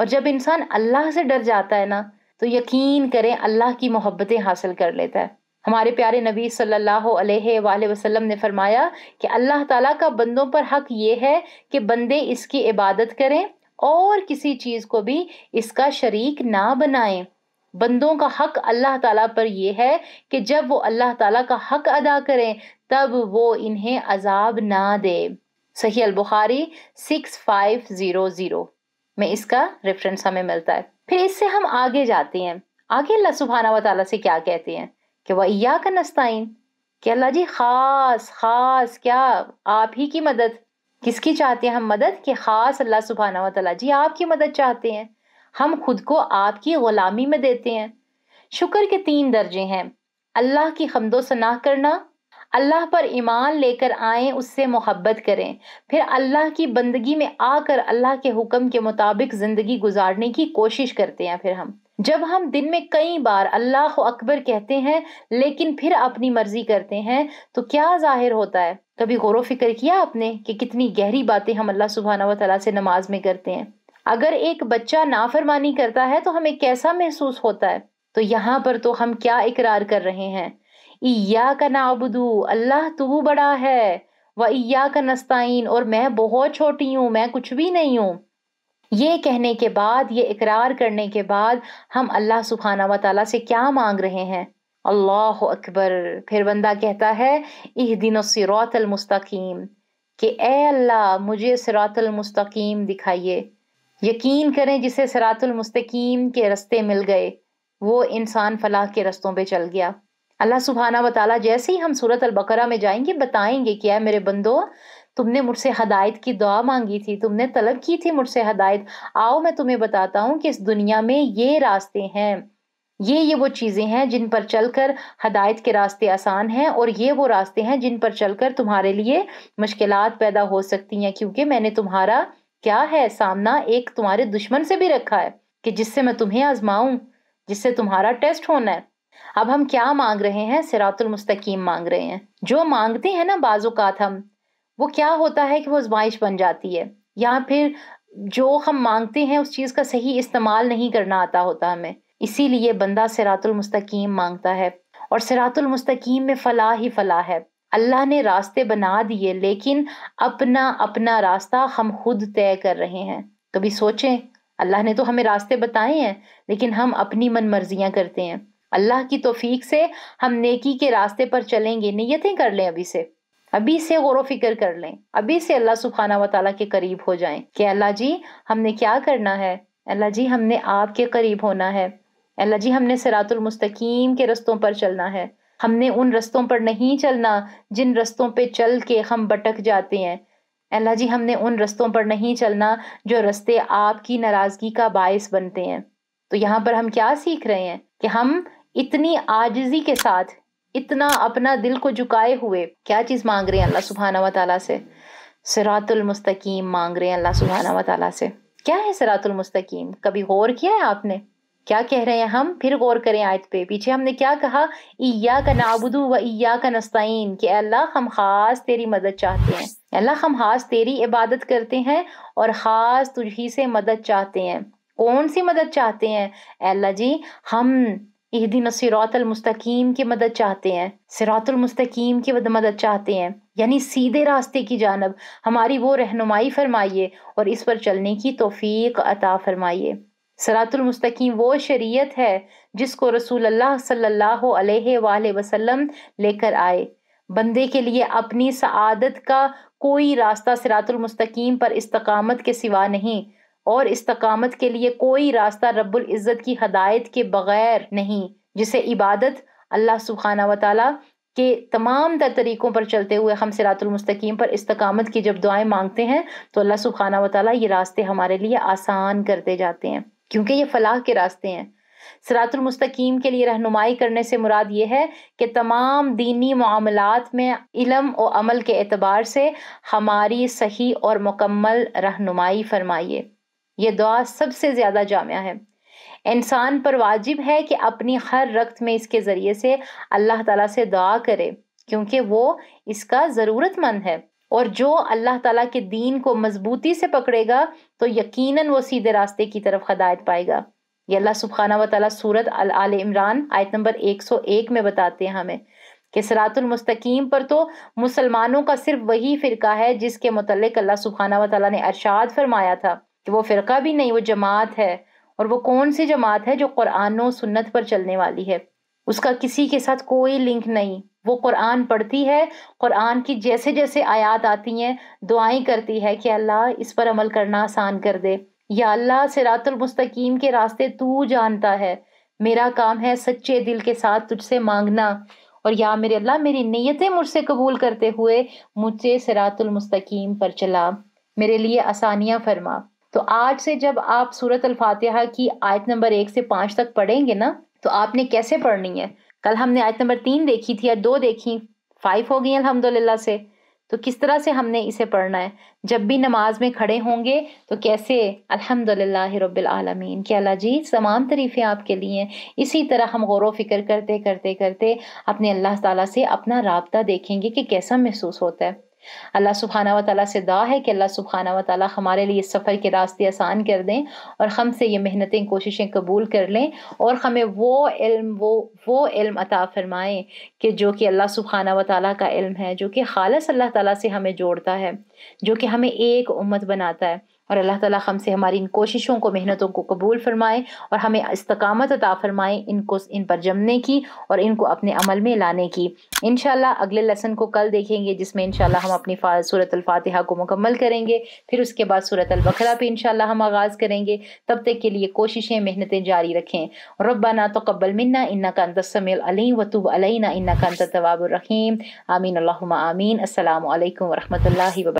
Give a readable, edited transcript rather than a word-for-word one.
اور جب انسان اللہ سے ڈر جاتا ہے نا تو یقین کریں اللہ کی محبتیں حاصل کر لیتا ہے۔ ہمارے پیارے نبی صلی اللہ علیہ وآلہ وسلم نے فرمایا کہ اللہ تعالیٰ کا بندوں پر حق یہ ہے کہ بندے اس کی عبادت کریں اور کسی چیز کو بھی اس کا شریک نہ بنائیں۔ بندوں کا حق اللہ تعالیٰ پر یہ ہے کہ جب وہ اللہ تعالیٰ کا حق ادا کریں تب وہ انہیں عذاب نہ دے۔ صحیح البخاری 6500 میں اس کا ریفرنس ہمیں ملتا ہے۔ پھر اس سے ہم آگے جاتے ہیں، آگے اللہ سبحانہ و تعالیٰ سے کیا کہتے ہیں کہ وَإِيَّاكَ نَسْتَعِينُ، کہ اللہ جی خاص کیا آپ ہی کی مدد۔ کس کی چاہتے ہیں ہم مدد؟ کہ خاص اللہ سبحانہ و تعالیٰ جی آپ کی مدد چاہتے ہیں، ہم خود کو آپ کی غلامی میں دیتے ہیں۔ شکر کے 3 درجے ہیں، اللہ کی حمد و ثنا کرنا، اللہ پر ایمان لے کر آئیں، اس سے محبت کریں، پھر اللہ کی بندگی میں آ کر اللہ کے حکم کے مطابق زندگی گزارنے کی کوشش کرتے ہیں۔ پھر جب ہم دن میں کئی بار اللہ اکبر کہتے ہیں لیکن پھر اپنی مرضی کرتے ہیں تو کیا ظاہر ہوتا ہے؟ کبھی غور و فکر کیا آپ نے کہ کتنی گہری باتیں ہم اللہ سبحانہ و تعالیٰ سے نماز میں کرتے ہیں؟ اگر ایک بچہ نافرمانی کرتا ہے تو ہمیں کیسا محسوس ہوتا ہے؟ تو یہاں پر تو ہم کیا اقرار کر رہے ہیں؟ ایاک نعبد، اللہ تو بڑا ہے، و ایاک نستعین، اور میں بہت چھوٹی ہوں، میں کچھ بھی نہیں ہوں۔ یہ کہنے کے بعد، یہ اقرار کرنے کے بعد ہم اللہ سبحانہ و تعالیٰ سے کیا مانگ رہے ہیں؟ اللہ اکبر۔ پھر بندہ کہتا ہے اہدنا الصراط المستقیم، کہ اے اللہ مجھے صراط المستقیم دکھائیے۔ یقین کریں جسے صراط المستقیم کے رستے مل گئے وہ انسان فلاح کے رستوں پہ چل گیا۔ اللہ سبحانہ و تعالیٰ جیسے ہی ہم سورۃ البقرہ میں جائیں گے بتائیں گے کہ اے میرے بندو، تم نے مجھ سے ہدایت کی دعا مانگی تھی، تم نے طلب کی تھی مجھ سے ہدایت، آؤ میں تمہیں بتاتا ہوں کہ اس دنیا میں یہ راستے ہیں، یہ وہ چیزیں ہیں جن پر چل کر ہدایت کے راستے آسان ہیں، اور یہ وہ راستے ہیں جن پر چل کر تمہارے لیے مشکلات پیدا ہو سکتی ہیں، کیونکہ میں نے تمہارا کیا ہے سامنا ایک تمہارے دشمن سے بھی رکھا ہے کہ جس سے میں تمہیں آزماؤں، جس سے تمہارا ٹیسٹ ہونا ہے۔ اب ہم کیا مانگ رہے ہیں؟ صراط المستقیم مانگ رہے ہیں۔ جو مانگتے ہیں نا بعض اوقات ہم، وہ کیا ہوتا ہے کہ وہ آزمائش بن جاتی ہے، یا پھر جو ہم مانگتے ہیں اس چیز کا صحیح استعمال نہیں کرنا آتا ہوتا ہمیں، اسی لیے بندہ صراط المستقیم مانگتا ہے، اور صراط المستقیم میں فلاح ہی فلاح ہے۔ اللہ نے راستے بنا دیے لیکن اپنا راستہ ہم خود طے کر رہے ہیں۔ کبھی سوچیں، اللہ نے تو ہمیں راستے بتائے ہیں لیکن ہم اپنی من مرضیاں کرتے ہیں۔ اللہ کی توفیق سے ہم نیکی کے راستے پر چلیں گے، نیتیں کر لیں ابھی سے غور و فکر کر لیں، ابھی سے اللہ سبحانہ و تعالیٰ کے قریب ہو جائیں کہ اللہ جی ہم نے کیا کرنا ہے، اللہ جی ہم نے آپ کے قریب ہونا ہے، اللہ جی ہم نے صراط المستقیم کے رستوں پر چلنا ہے، ہم نے ان رستوں پر نہیں چلنا جن رستوں پہ چل کے ہم بھٹک جاتے ہیں، اللہ جی ہم نے ان رستوں پر نہیں چلنا جو رستے آپ کی ناراضگی کا باعث بنتے ہیں۔ تو یہاں پر ہم کیا سیکھ رہے ہیں کہ ہم اتنی عاجزی کے ساتھ، اتنا اپنا دل کو جھکائے ہوئے کیا چیز مانگ رہے ہیں اللہ سبحانہ و تعالیٰ سے؟ صراط المستقیم مانگ رہے ہیں اللہ سبحانہ و تعالیٰ سے۔ کیا ہے صراط المستقیم؟ کبھی غور کیا ہے آپ نے؟ کیا کہہ رہے ہیں ہم؟ پھر غور کریں آیت پہ، پیچھے ہم نے کیا کہا؟ ایاک نعبد و ایاک نستعین، کہ اللہ ہم خاص تیری مدد چاہتے ہیں، اللہ ہم خاص تیری عبادت کرتے ہیں اور خاص تجھی سے مدد چاہتے ہیں۔ کون سی مدد چاہتے ہیں؟ اے اللہ جی ہم اہدنا الصراط المستقیم کی مدد چاہتے ہیں، صراط المستقیم کی مدد چاہتے ہیں، یعنی سیدھے راستے کی جانب ہماری وہ رہنمائی فرمائیے اور اس پر چلنے کی توفیق عطا فرمائیے۔ صراط المستقیم وہ شریعت ہے جس کو رسول اللہ صلی اللہ علیہ وآلہ وسلم لے کر آئے۔ بندے کے لیے اپنی سعادت کا کوئی راستہ صراط المستقیم پر استقامت کے سوا نہیں، اور استقامت کے لیے کوئی راستہ رب العزت کی ہدایت کے بغیر نہیں، جسے عبادت اللہ سبحانہ و تعالیٰ کے تمام تر طریقوں پر چلتے ہوئے ہم صراط المستقیم پر استقامت کی جب دعائیں مانگتے ہیں تو اللہ سبحانہ و تعالیٰ یہ راستے ہمارے لیے آسان کرتے جاتے ہیں، کیونکہ یہ فلاح کے راستے ہیں۔ صراط المستقیم کے لیے رہنمائی کرنے سے مراد یہ ہے کہ تمام دینی معاملات میں علم و عمل کے اعتبار سے ہماری صحیح اور مکمل رہنمائی فرمائیے۔ یہ دعا سب سے زیادہ جامع ہے، انسان پر واجب ہے کہ اپنی ہر رکعت میں اس کے ذریعے سے اللہ تعالیٰ سے دعا کرے، کیونکہ وہ اس کا ضرورت مند ہے، اور جو اللہ تعالیٰ کے دین کو مضبوطی سے پکڑے گا تو یقیناً وہ سیدھے راستے کی طرف ہدایت پائے گا۔ یہ اللہ سبحانہ و تعالیٰ سورت آل عمران آیت نمبر 101 میں بتاتے ہیں ہمیں کہ صراط المستقیم پر تو مسلمانوں کا صرف وہی فرقہ ہے جس کے متعلق اللہ سبحانہ و تعالیٰ نے ارشاد فرمایا تھا کہ وہ فرقہ بھی نہیں، وہ جماعت ہے۔ اور وہ کون سی جماعت ہے؟ جو قرآن و سنت پر چلنے والی ہے، اس کا کسی کے ساتھ کوئی لنک نہیں۔ وہ قرآن پڑھتی ہے، قرآن کی جیسے جیسے آیات آتی ہیں دعائیں کرتی ہے کہ اللہ اس پر عمل کرنا آسان کر دے، یا اللہ صراط المستقیم کے راستے تو جانتا ہے، میرا کام ہے سچے دل کے ساتھ تجھ سے مانگنا، اور یا میرے اللہ میری نیتیں مجھ سے قبول کرتے ہوئے مجھے صراط المستقیم پر چلا، میرے لیے آسانیاں فرما۔ تو آج سے جب آپ سورۃ الفاتحہ کی آیت نمبر 1 سے 5 تک پڑھیں گے نا، تو آپ نے کیسے پڑھنی ہے؟ کل ہم نے آیت نمبر 3 دیکھی تھی یا 2 دیکھی، 5 ہو گئی الحمدللہ سے۔ تو کس طرح سے ہم نے اسے پڑھنا ہے؟ جب بھی نماز میں کھڑے ہوں گے تو کیسے؟ الحمدللہ رب العالمین، کہ اللہ جی تمام تعریفیں آپ کے لیے ہیں۔ اسی طرح ہم غور و فکر کرتے کرتے کرتے اپنے اللہ تعالیٰ سے اپنا رابطہ دیکھیں گے کہ کیسا محسوس ہوتا ہے۔ اللہ سبحانہ و تعالیٰ سے دعا ہے کہ اللہ سبحانہ و تعالیٰ ہمارے لیے اس سفر کے راستے آسان کر دیں، اور ہم سے یہ محنتیں کوششیں قبول کر لیں، اور ہمیں وہ علم عطا فرمائیں کہ جو کہ اللہ سبحانہ و تعالیٰ کا علم ہے، جو کہ خالص اللہ تعالیٰ سے ہمیں جوڑتا ہے، جو کہ ہمیں ایک امت بناتا ہے۔ اور اللہ تعالیٰ ہم سے ہماری ان کوششوں کو، محنتوں کو قبول فرمائے، اور ہمیں استقامت عطا فرمائے ان پر جمنے کی اور ان کو اپنے عمل میں لانے کی۔ انشاءاللہ اگلے لیسن کو کل دیکھیں گے، جس میں انشاءاللہ ہم اپنی سورۃ الفاتحہ کو مکمل کریں گے، پھر اس کے بعد سورۃ البقرہ پہ انشاءاللہ ہم آغاز کریں گے۔ تب تک کے لیے کوششیں، محنتیں جاری رکھیں۔ ربنا تقبل منا انک انت السمیع العلیم وتب علینا انک انت التواب الرحیم۔ آمین اللہم آمین۔ السلام علیکم ورحمۃ اللہ وبرکاتہ۔